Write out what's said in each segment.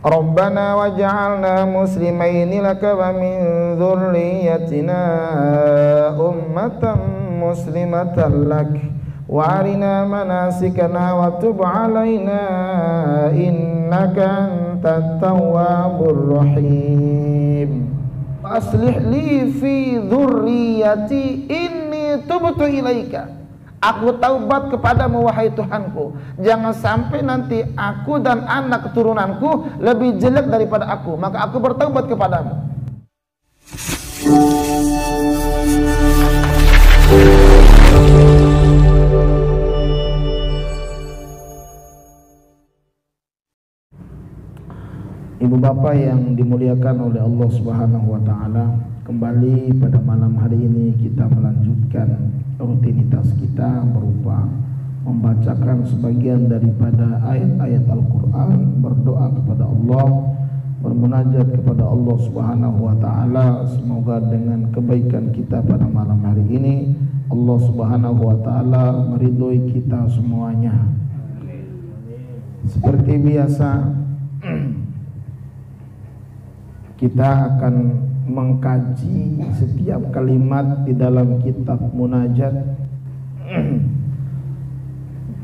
Rabbana waj'alna muslimaini laka wa min dzurriyyatina ummatan muslimatan lak wa arina manasikana wa tub alaina innaka antat tawwabur rahim. Aslih li fi dzurriyyati inni tubtu ilaika. Aku taubat kepadamu wahai Tuhanku. Jangan sampai nanti aku dan anak keturunanku lebih jelek daripada aku, maka aku bertaubat kepadamu. Ibu bapak yang dimuliakan oleh Allah Subhanahu wa taala, kembali pada malam hari ini kita melanjutkan rutinitas kita berupa membacakan sebagian daripada ayat-ayat Al-Quran, berdoa kepada Allah, bermunajat kepada Allah Subhanahu wa taala. Semoga dengan kebaikan kita pada malam hari ini Allah Subhanahu wa taala meridhoi kita semuanya. Seperti biasa, kita akan mengkaji setiap kalimat di dalam kitab munajat.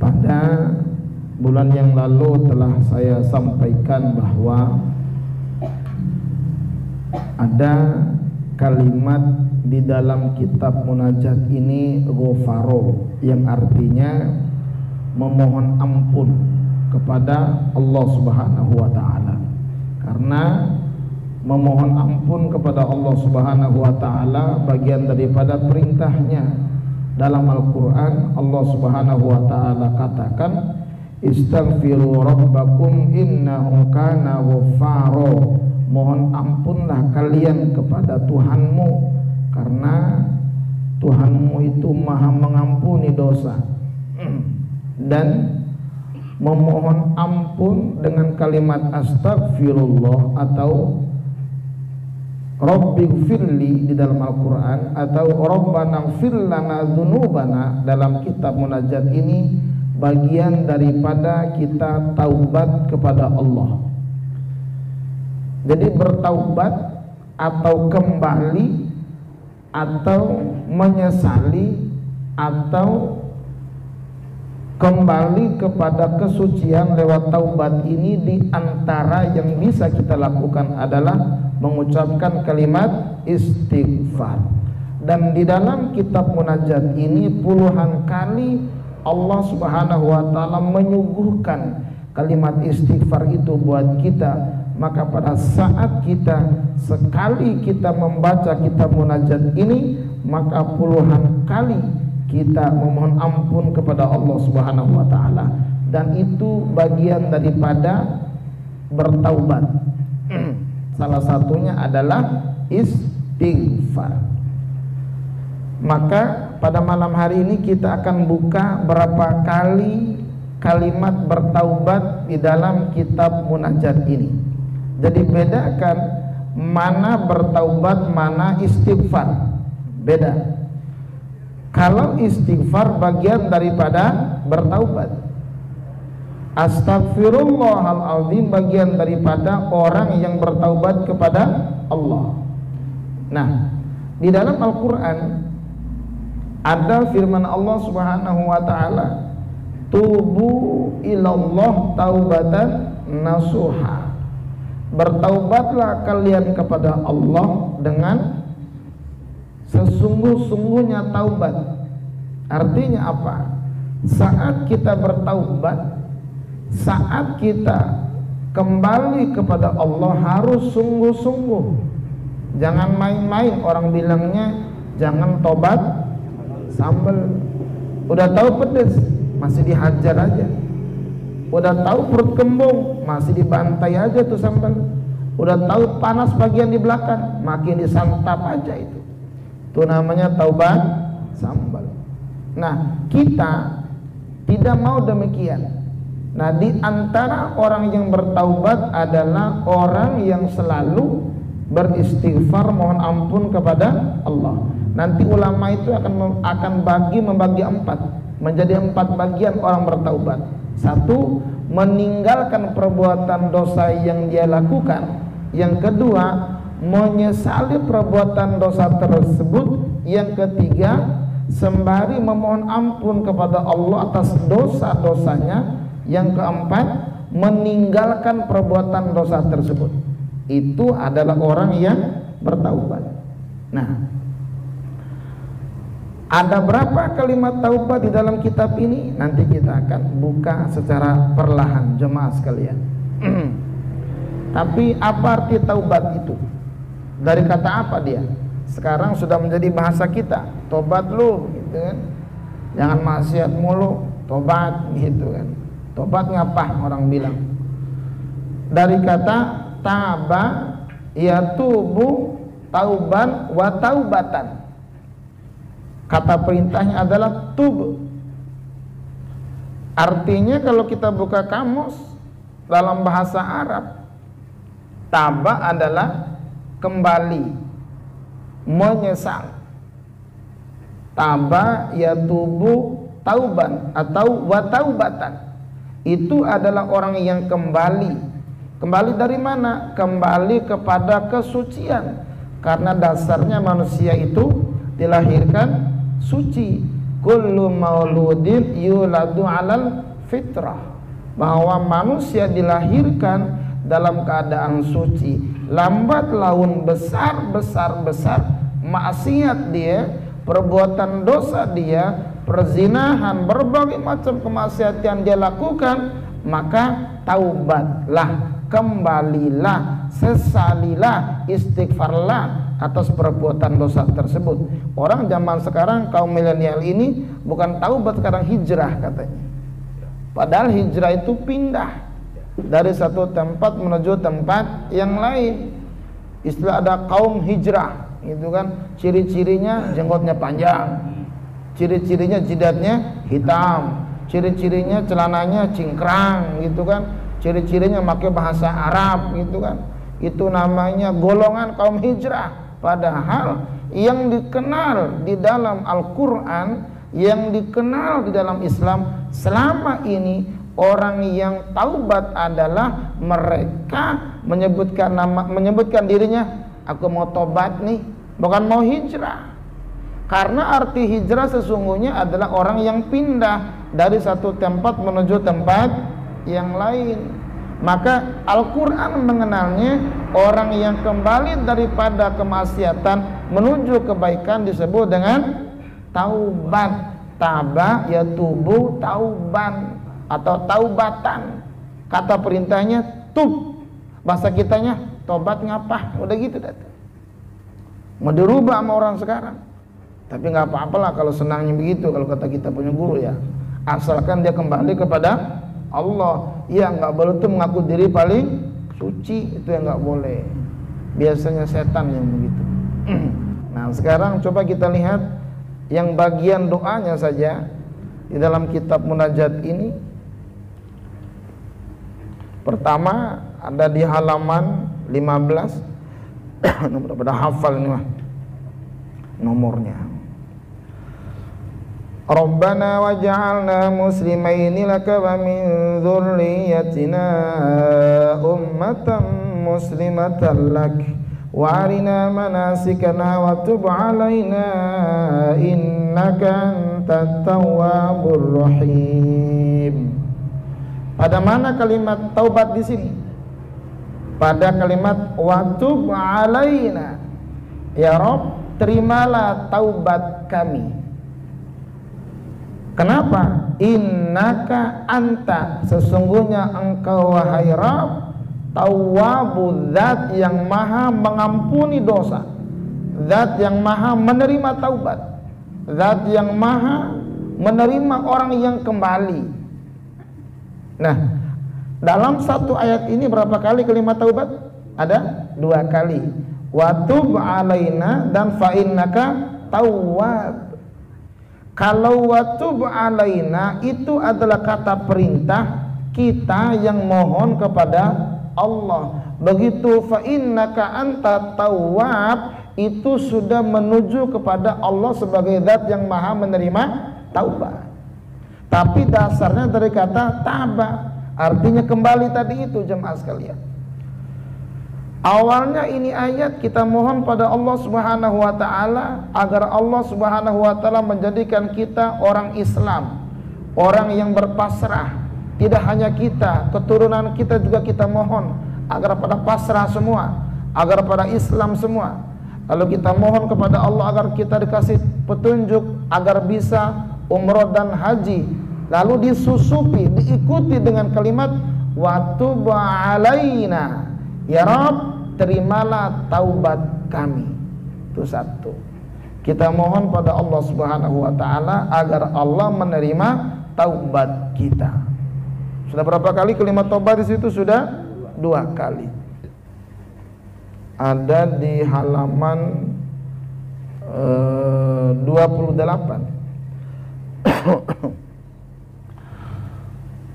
Pada bulan yang lalu telah saya sampaikan bahwa ada kalimat di dalam kitab munajat ini ghafaro, yang artinya memohon ampun kepada Allah Subhanahu wa taala. Karena memohon ampun kepada Allah Subhanahu wa taala bagian daripada perintahnya. Dalam Al-Qur'an Allah Subhanahu wa taala katakan, istaghfiru rabbakum innahu kana ghaffara. Mohon ampunlah kalian kepada Tuhanmu, karena Tuhanmu itu Maha mengampuni dosa. Dan memohon ampun dengan kalimat astagfirullah atau Rabbighfirli di dalam Al-Quran, atau Rabbana ighfir lana dzunubana dalam kitab munajat ini bagian daripada kita taubat kepada Allah. Jadi bertaubat atau kembali atau menyesali atau kembali kepada kesucian lewat taubat ini, di antara yang bisa kita lakukan adalah mengucapkan kalimat istighfar. Dan di dalam kitab munajat ini puluhan kali Allah Subhanahu wa taala menyuguhkan kalimat istighfar itu buat kita. Maka pada saat kita sekali kita membaca kitab munajat ini, maka puluhan kali kita memohon ampun kepada Allah Subhanahu wa taala, dan itu bagian daripada bertaubat. Salah satunya adalah istighfar. Maka pada malam hari ini kita akan buka berapa kali kalimat bertaubat di dalam kitab munajat ini. Jadi bedakan mana bertaubat, mana istighfar. Beda. Kalau istighfar bagian daripada bertaubat. Astagfirullahaladzim bagian daripada orang yang bertaubat kepada Allah. Nah, di dalam Al-Quran ada firman Allah Subhanahu wa ta'ala, tubu ilallah taubatan nasuha. Bertaubatlah kalian kepada Allah dengan sesungguh-sungguhnya taubat. Artinya apa? Saat kita bertaubat, saat kita kembali kepada Allah harus sungguh-sungguh. Jangan main-main. Orang bilangnya jangan tobat sambal. Udah tahu pedes masih dihajar aja. Udah tahu perut kembung masih dibantai aja tuh sambal. Udah tahu panas bagian di belakang makin disantap aja itu. Itu namanya taubat sambal. Nah, kita tidak mau demikian. Nah, di antara orang yang bertaubat adalah orang yang selalu beristighfar, mohon ampun kepada Allah. Nanti ulama itu akan membagi 4 menjadi 4 bagian orang bertaubat. Satu, meninggalkan perbuatan dosa yang dia lakukan. Yang kedua, menyesali perbuatan dosa tersebut. Yang ketiga, sembari memohon ampun kepada Allah atas dosa-dosanya. Yang keempat, meninggalkan perbuatan dosa tersebut. Itu adalah orang yang bertaubat. Nah, ada berapa kalimat taubat di dalam kitab ini? Nanti kita akan buka secara perlahan, jemaah sekalian. Tapi apa arti taubat itu? Dari kata apa dia? Sekarang sudah menjadi bahasa kita. Tobat lu, gitu kan? Jangan maksiat mulu, tobat, gitu kan? Tobat ngapa orang bilang? Dari kata taba, yatubu, tauban, wa taubatan. Kata perintahnya adalah tub. Artinya kalau kita buka kamus dalam bahasa Arab, taba adalah kembali, menyesal. Taba yatubu tauban atau wa taubatan. Itu adalah orang yang kembali. Kembali dari mana? Kembali kepada kesucian. Karena dasarnya manusia itu dilahirkan suci. Kullu mauludin yuladu alal fitrah. Bahwa manusia dilahirkan dalam keadaan suci. Lambat laun besar maksiat dia, perbuatan dosa dia, perzinahan, berbagai macam kemaksiatan dia lakukan, maka taubatlah, kembalilah, sesalilah, istighfarlah atas perbuatan dosa tersebut. Orang zaman sekarang, kaum milenial ini bukan taubat, sekarang hijrah katanya. Padahal hijrah itu pindah dari satu tempat menuju tempat yang lain. Istilah ada kaum hijrah, itu kan ciri-cirinya jenggotnya panjang, ciri-cirinya jidatnya hitam, ciri-cirinya celananya cingkrang, gitu kan, ciri-cirinya pakai bahasa Arab, gitu kan. Itu namanya golongan kaum hijrah. Padahal yang dikenal di dalam Al-Quran, yang dikenal di dalam Islam selama ini, orang yang taubat adalah mereka menyebutkan dirinya, aku mau tobat nih, bukan mau hijrah. Karena arti hijrah sesungguhnya adalah orang yang pindah dari satu tempat menuju tempat yang lain. Maka Al-Quran mengenalnya orang yang kembali daripada kemaksiatan menuju kebaikan disebut dengan taubat. Taba yatubu tauban atau taubatan. Kata perintahnya tub, bahasa kitanya tobat ngapa, udah gitu dah. Mau dirubah sama orang sekarang. Tapi nggak apa-apalah kalau senangnya begitu, kalau kata kita punya guru ya. Asalkan dia kembali kepada Allah. Ya nggak boleh tuh mengaku diri paling suci, itu yang nggak boleh. Biasanya setan yang begitu. Nah sekarang coba kita lihat yang bagian doanya saja di dalam kitab munajat ini. Pertama ada di halaman 15. Pada hafal ini mah nomornya. Rabbana waj'alna muslimaini laka wa min dzurriyyatina ummatan muslimatan lak wa arina manasikana wa tub 'alaina innaka antat tawwabur rahim. Pada mana kalimat taubat di sini? Pada kalimat wa tub 'alaina. Ya Rabb, terimalah taubat kami. Kenapa? Innaka anta, sesungguhnya engkau wahai Rabb, tawwabu, zat yang maha mengampuni dosa, zat yang maha menerima taubat, zat yang maha menerima orang yang kembali. Nah, dalam satu ayat ini berapa kali kalimat taubat? Ada 2 kali. Wa tub alaina dan fa innaka tawwab. Kalau watub alaina itu adalah kata perintah, kita yang mohon kepada Allah. Begitu fa innaka anta tawwab, itu sudah menuju kepada Allah sebagai zat yang maha menerima taubat. Tapi dasarnya dari kata taba, artinya kembali tadi itu jemaah sekalian. Awalnya ini ayat kita mohon pada Allah Subhanahu wa taala agar Allah Subhanahu wa taala menjadikan kita orang Islam, orang yang berpasrah. Tidak hanya kita, keturunan kita juga kita mohon agar pada pasrah semua, agar pada Islam semua. Lalu kita mohon kepada Allah agar kita dikasih petunjuk agar bisa umrah dan haji. Lalu disusupi, diikuti dengan kalimat wa tub alaina. Ya Rabb, terimalah taubat kami. Itu satu. Kita mohon pada Allah Subhanahu wa taala agar Allah menerima taubat kita. Sudah berapa kali kalimat taubat di situ? Sudah 2 kali. Ada di halaman 28.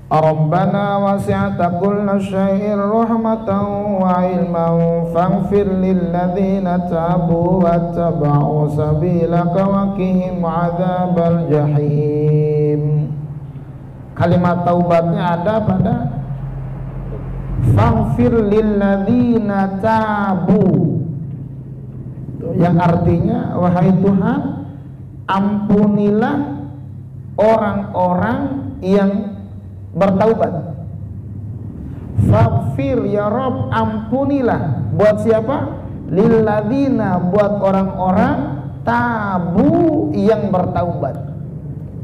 Rabbana wasi'ta kulla syai'in rahmatan wa ilman faghfir lil ladzina tabu wattaba'u sabilaka wa qihim 'adzabal jahim. Kalimat taubatnya ada pada faghfir lil ladzina tabu, yang artinya wahai Tuhan, ampunilah orang-orang yang bertaubat. Faghfir ya Rabb, ampunilah buat siapa? Lilladzina, buat orang-orang tabu yang bertaubat.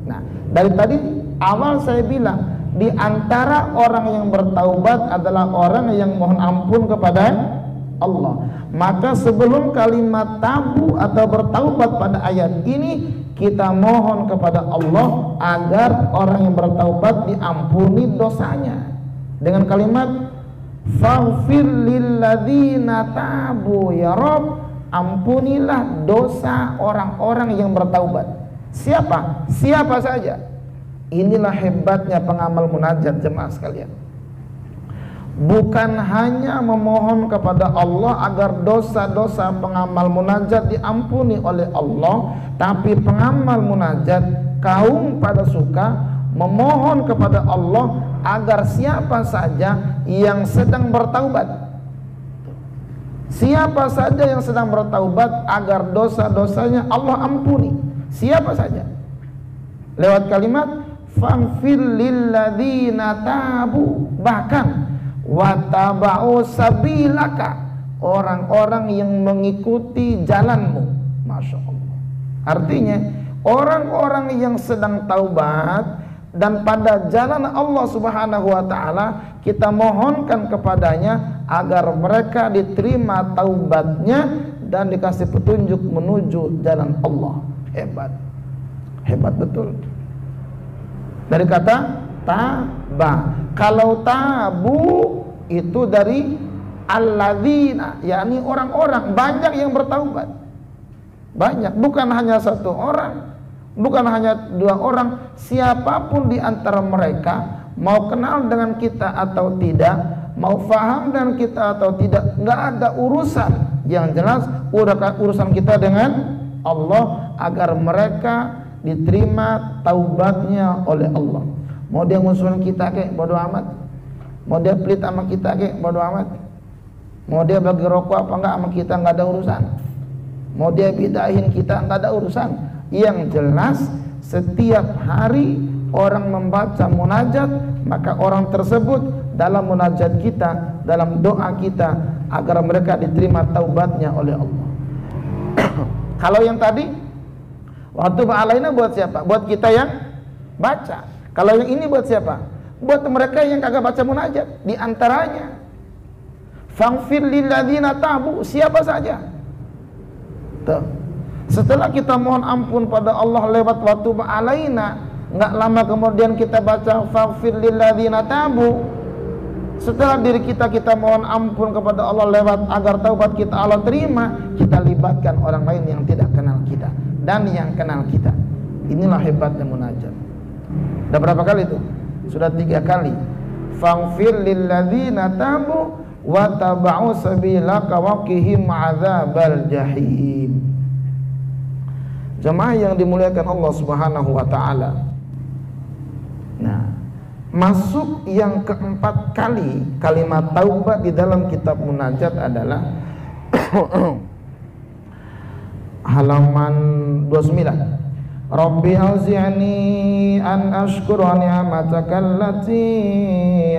Nah, dari tadi awal saya bilang di antara orang yang bertaubat adalah orang yang mohon ampun kepada Allah. Maka sebelum kalimat tabu atau bertaubat pada ayat ini, kita mohon kepada Allah agar orang yang bertaubat diampuni dosanya dengan kalimat faghfir lilladzina tabu ya Rabb, ampunilah dosa orang-orang yang bertaubat. Siapa? Siapa saja. Inilah hebatnya pengamal munajat jemaah sekalian. Bukan hanya memohon kepada Allah agar dosa-dosa pengamal munajat diampuni oleh Allah, tapi pengamal munajat kaum pada suka memohon kepada Allah agar siapa saja yang sedang bertaubat, siapa saja yang sedang bertaubat, agar dosa-dosanya Allah ampuni. Siapa saja, lewat kalimat faghfir lilladzina tabu, bahkan wattaba'u sabilaka, orang-orang yang mengikuti jalanmu. Masya Allah. Artinya orang-orang yang sedang taubat dan pada jalan Allah Subhanahu wa ta'ala, kita mohonkan kepadanya agar mereka diterima taubatnya dan dikasih petunjuk menuju jalan Allah. Hebat, hebat betul. Dari kata taba. Kalau tabu itu dari alladzina, yakni orang-orang, banyak yang bertaubat. Banyak, bukan hanya 1 orang, bukan hanya 2 orang, siapapun di antara mereka, mau kenal dengan kita atau tidak, mau faham dengan kita atau tidak, nggak ada urusan. Yang jelas urusan kita dengan Allah agar mereka diterima taubatnya oleh Allah. Mau dia musuhin kita kek, bodo amat. Mau dia pelit sama kita kek, bodo amat. Mau dia bagi rokok apa enggak sama kita, enggak ada urusan. Mau dia bidahin kita, enggak ada urusan. Yang jelas setiap hari orang membaca munajat, maka orang tersebut dalam munajat kita, dalam doa kita, agar mereka diterima taubatnya oleh Allah. Kalau yang tadi waktu alaina buat siapa? Buat kita yang baca. Kalau yang ini buat siapa? Buat mereka yang kagak baca munajat. Di antaranya faghfir lilladzina tabu, siapa saja. Tuh. Setelah kita mohon ampun pada Allah lewat waktu alaina, nggak lama kemudian kita baca faghfir lilladzina tabu. Setelah diri kita mohon ampun kepada Allah lewat agar taubat kita Allah terima, kita libatkan orang lain yang tidak kenal kita dan yang kenal kita. Inilah hebatnya munajat. Sudah berapa kali itu? Sudah 3 kali. Faghfir lilladzina tabu wattaba'u sabilaka wa qihim 'adzabal jahim. Jemaah yang dimuliakan Allah Subhanahu wa taala, Nah, masuk yang keempat kali kalimat taubat di dalam kitab munajat adalah halaman 29. Rabbi auzi'ni an ashkura ni'mataka allati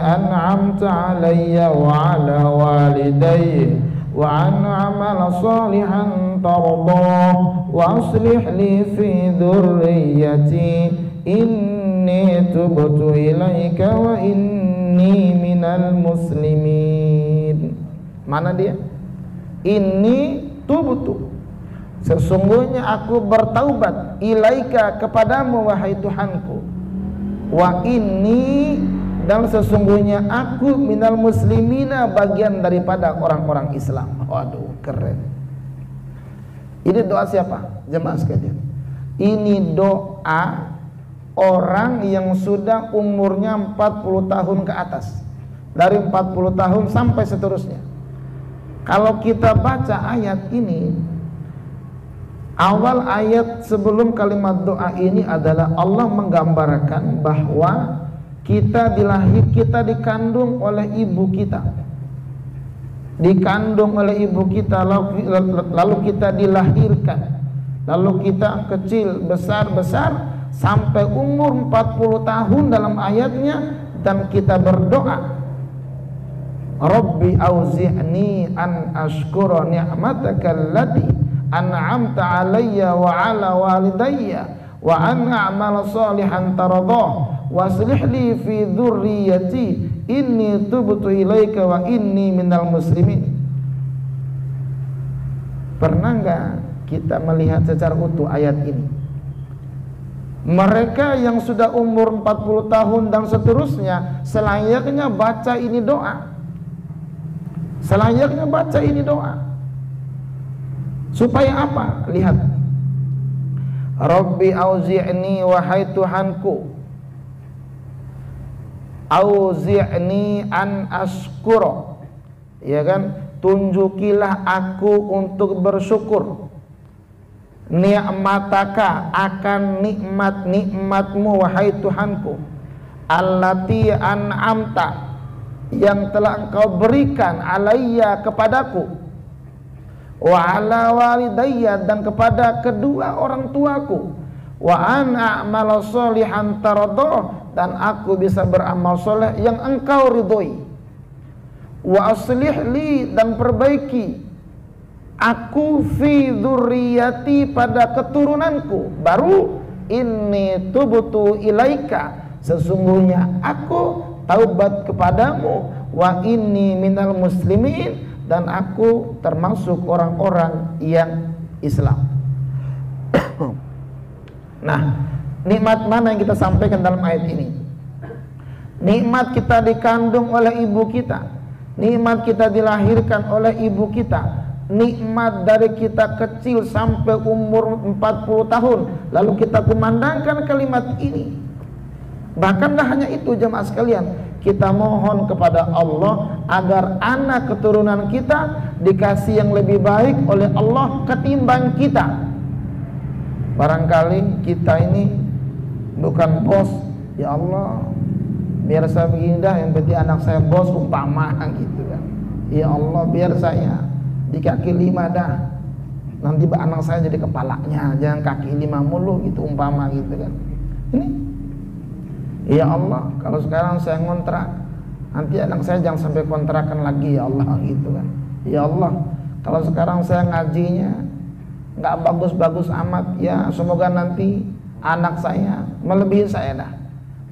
an'amta alayya wa ala walidayya wa an a'mala salihan tardah wa aslih li fi dhurriyyati inni tubtu ilaika wa inni minal muslimin. Mana dia? Inni tubtu, sesungguhnya aku bertaubat, ilaika, kepadamu wahai Tuhanku, wa inni, dan sesungguhnya aku minal muslimina, bagian daripada orang-orang Islam. Waduh, keren. Ini doa siapa? Jemaah sekalian, ini doa orang yang sudah umurnya 40 tahun ke atas, dari 40 tahun sampai seterusnya. Kalau kita baca ayat ini, awal ayat sebelum kalimat doa ini adalah Allah menggambarkan bahwa kita dikandung oleh ibu kita, dikandung oleh ibu kita, lalu kita dilahirkan, lalu kita kecil, besar sampai umur 40 tahun dalam ayatnya, dan kita berdoa, Rabbi auzi'ni an ashkura ni'mataka allati an'amta alayya wa ala walidayya wa an a'mala salihan taradah wa aslih li fi dhurriyyati inni tubtu ilaika wa inni minal muslimin. Pernah enggak kita melihat secara utuh ayat ini? Mereka yang sudah umur 40 tahun dan seterusnya selayaknya baca ini doa. Selayaknya baca ini doa. Supaya apa? Lihat. Rabbi auzi'ni, wahai Tuhanku, auzi'ni an ashkura, ya kan, tunjukilah aku untuk bersyukur, ni'mataka, akan nikmat-nikmatmu wahai Tuhanku, allati an'amta, yang telah engkau berikan, alayya, kepadaku, wa ala walidayya, dan kepada kedua orang tuaku, wa an a'mala sholihan taradah, dan aku bisa beramal soleh yang engkau ridhoi, wa aslih li, dan perbaiki aku, fi dzurriyyati, pada keturunanku, baru inni tubtu ilaika, sesungguhnya aku taubat kepadamu, wa inni minal muslimin, dan aku termasuk orang-orang yang Islam. Nah, nikmat mana yang kita sampaikan dalam ayat ini? Nikmat kita dikandung oleh ibu kita, nikmat kita dilahirkan oleh ibu kita, nikmat dari kita kecil sampai umur 40 tahun, lalu kita kumandangkan kalimat ini. Bahkan gak hanya itu jemaah sekalian, kita mohon kepada Allah agar anak keturunan kita dikasih yang lebih baik oleh Allah ketimbang kita. Barangkali kita ini bukan bos, ya Allah, biar saya begini dah, yang penting anak saya bos, umpama gitu kan. Ya Allah, biar saya di kaki 5 dah, nanti anak saya jadi kepalanya, jangan kaki 5 mulu gitu, umpama gitu kan. Ini, ya Allah, kalau sekarang saya ngontrak, nanti anak saya jangan sampai kontrakan lagi, ya Allah, gitu kan. Ya Allah, kalau sekarang saya ngajinya nggak bagus-bagus amat, ya semoga nanti anak saya melebihi saya dah.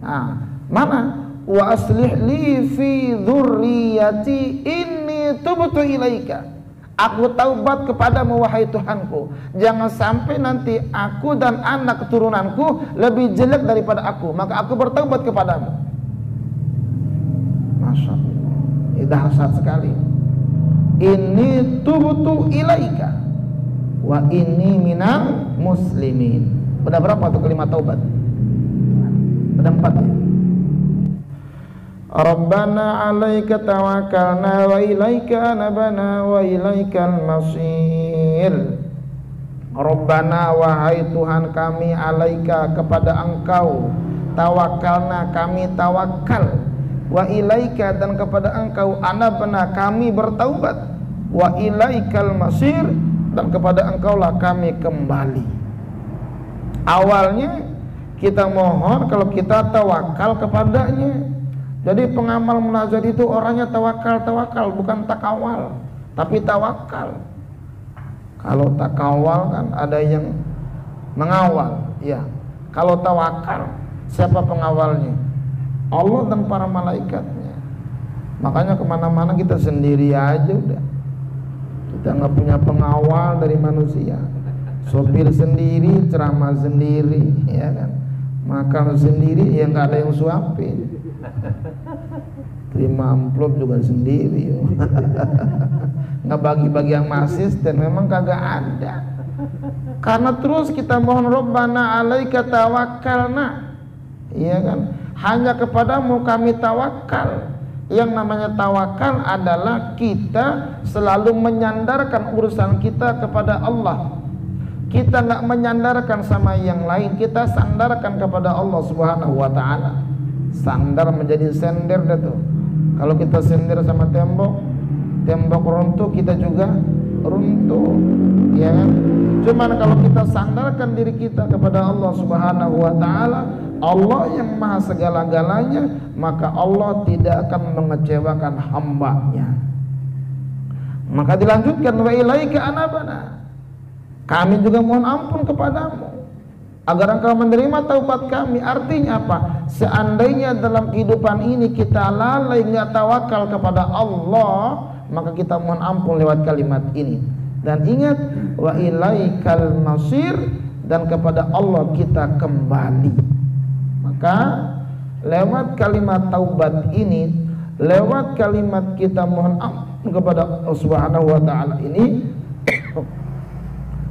Nah, mana? Wa aslih li fi dzurriyyati inni tubtu ilaika. Aku taubat kepadamu wahai Tuhanku. Jangan sampai nanti aku dan anak keturunanku lebih jelek daripada aku, maka aku bertaubat kepadamu. Masya Allah, ini dahsyat sekali. Inni tubtu ilaika wa inni minal muslimin. Udah berapa tuh kalimat taubat? Udah 4 ya. Rabbana 'alaika tawakkalna wa ilaika anabna wa ilaikal masir. Rabbana, wahai Tuhan kami, 'alaika, kepada Engkau, tawakkalna kami tawakal, wa ilaika dan kepada engkau anabna kami bertaubat, wa ilaikal masir dan kepada engkaulah kami kembali. Awalnya kita mohon kalau kita tawakal kepadanya. Jadi pengamal munajat itu orangnya tawakal, bukan takawal, tapi tawakal. Kalau takawal kan ada yang mengawal, ya. Kalau tawakal, siapa pengawalnya? Allah dan para malaikatnya. Makanya kemana-mana kita sendiri aja udah. Kita nggak punya pengawal dari manusia. Sopir sendiri, ceramah sendiri, ya kan. Makan sendiri, ya nggak ada yang suapin. Terima amplop juga sendiri. Nggak bagi-bagi yang asisten, memang kagak ada. Karena terus kita mohon Rabbana alaika tawakkalna, iya kan, hanya kepadamu kami tawakal. Yang namanya tawakal adalah kita selalu menyandarkan urusan kita kepada Allah. Kita nggak menyandarkan sama yang lain, kita sandarkan kepada Allah Subhanahu wa ta'ala. Sandar menjadi sender dah tuh. Kalau kita sender sama tembok, tembok runtuh, kita juga runtuh, ya kan? Cuman kalau kita sandarkan diri kita kepada Allah Subhanahu wa ta'ala, Allah yang maha segala-galanya, maka Allah tidak akan mengecewakan hambanya. Maka dilanjutkan, wa ilaika anabana, kami juga mohon ampun kepadamu agar engkau menerima taubat kami. Artinya apa? Seandainya dalam kehidupan ini kita lalai nggak tawakal kepada Allah, maka kita mohon ampun lewat kalimat ini. Dan ingat, wa ilaikal masir, dan kepada Allah kita kembali. Maka lewat kalimat taubat ini, lewat kalimat kita mohon ampun kepada Allah Subhanahu wa ta'ala ini,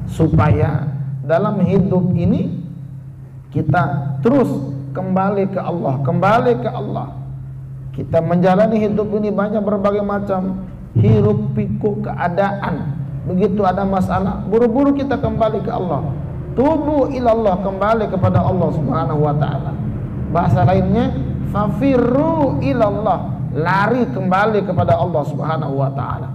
supaya dalam hidup ini kita terus kembali ke Allah, kembali ke Allah. Kita menjalani hidup ini banyak berbagai macam hiruk pikuk keadaan. Begitu ada masalah, buru-buru kita kembali ke Allah. Tubu ilallah, kembali kepada Allah Subhanahu wa ta'ala. Bahasa lainnya, fafirru ilallah, lari kembali kepada Allah Subhanahu wa ta'ala.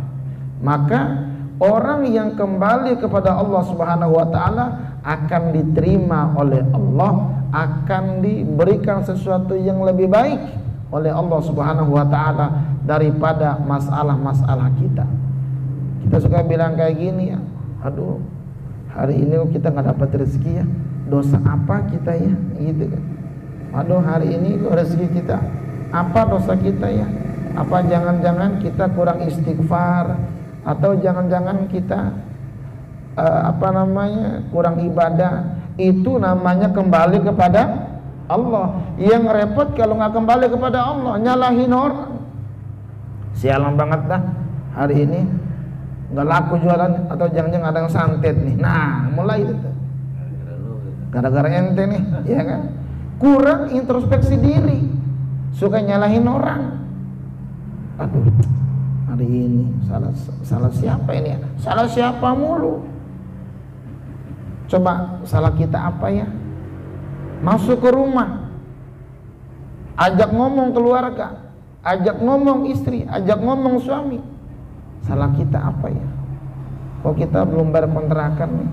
Maka orang yang kembali kepada Allah Subhanahu wa ta'ala akan diterima oleh Allah, akan diberikan sesuatu yang lebih baik oleh Allah Subhanahu wa ta'ala daripada masalah-masalah kita. Kita suka bilang kayak gini ya, aduh hari ini kita nggak dapat rezeki ya, dosa apa kita ya, gitu kan. Aduh hari ini rezeki kita, apa dosa kita ya, apa jangan-jangan kita kurang istighfar, atau jangan-jangan kita kurang ibadah. Itu namanya kembali kepada Allah. Yang repot kalau nggak kembali kepada Allah, nyalahin orang. Sialan banget dah hari ini nggak laku jualan, atau jangan-jangan ada yang santet nih. Nah mulai itu gara-gara ente nih, ya kan, kurang introspeksi diri, suka nyalahin orang. Aduh hari ini salah siapa ini ya? Salah siapa mulu? Coba salah kita apa ya? Masuk ke rumah, ajak ngomong keluarga, ajak ngomong istri, ajak ngomong suami. Salah kita apa ya? Kok kita belum bayar kontrakan nih?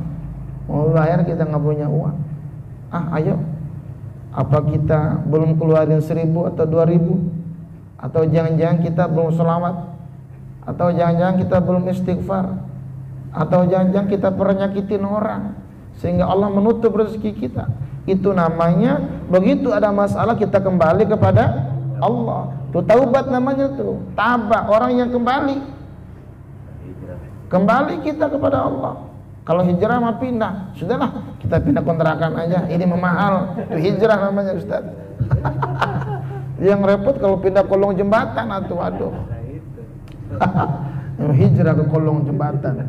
Mau bayar kita nggak punya uang. Ayo. Apa kita belum keluarin 1.000 atau 2.000? Atau jangan-jangan kita belum sholawat? Atau jangan-jangan kita belum istighfar? Atau jangan-jangan kita pernah nyakitin orang sehingga Allah menutup rezeki kita? Itu namanya, begitu ada masalah kita kembali kepada Allah. Itu taubat namanya tuh. Tabah, orang yang kembali kita kepada Allah. Kalau hijrah mah pindah, sudahlah kita pindah kontrakan aja, ini memahal. Itu hijrah namanya Ustaz. Yang repot kalau pindah kolong jembatan atau aduh. Hijrah ke kolong jembatan.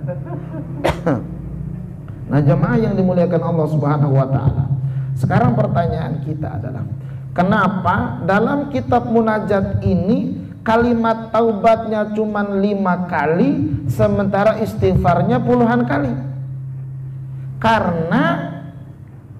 Nah jemaah yang dimuliakan Allah Subhanahu wa ta'ala, sekarang pertanyaan kita adalah, kenapa dalam kitab munajat ini kalimat taubatnya cuma 5 kali, sementara istighfarnya puluhan kali? Karena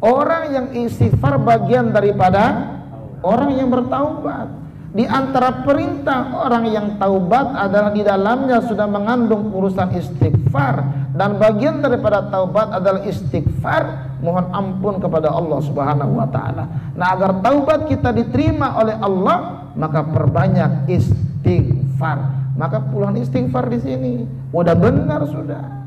Orang yang istighfar bagian daripada orang yang bertaubat. Di antara perintah orang yang taubat adalah di dalamnya sudah mengandung urusan istighfar, dan bagian daripada taubat adalah istighfar, mohon ampun kepada Allah Subhanahu wa taala. Nah, agar taubat kita diterima oleh Allah, maka perbanyak istighfar. Maka puluhan istighfar di sini. Udah benar sudah.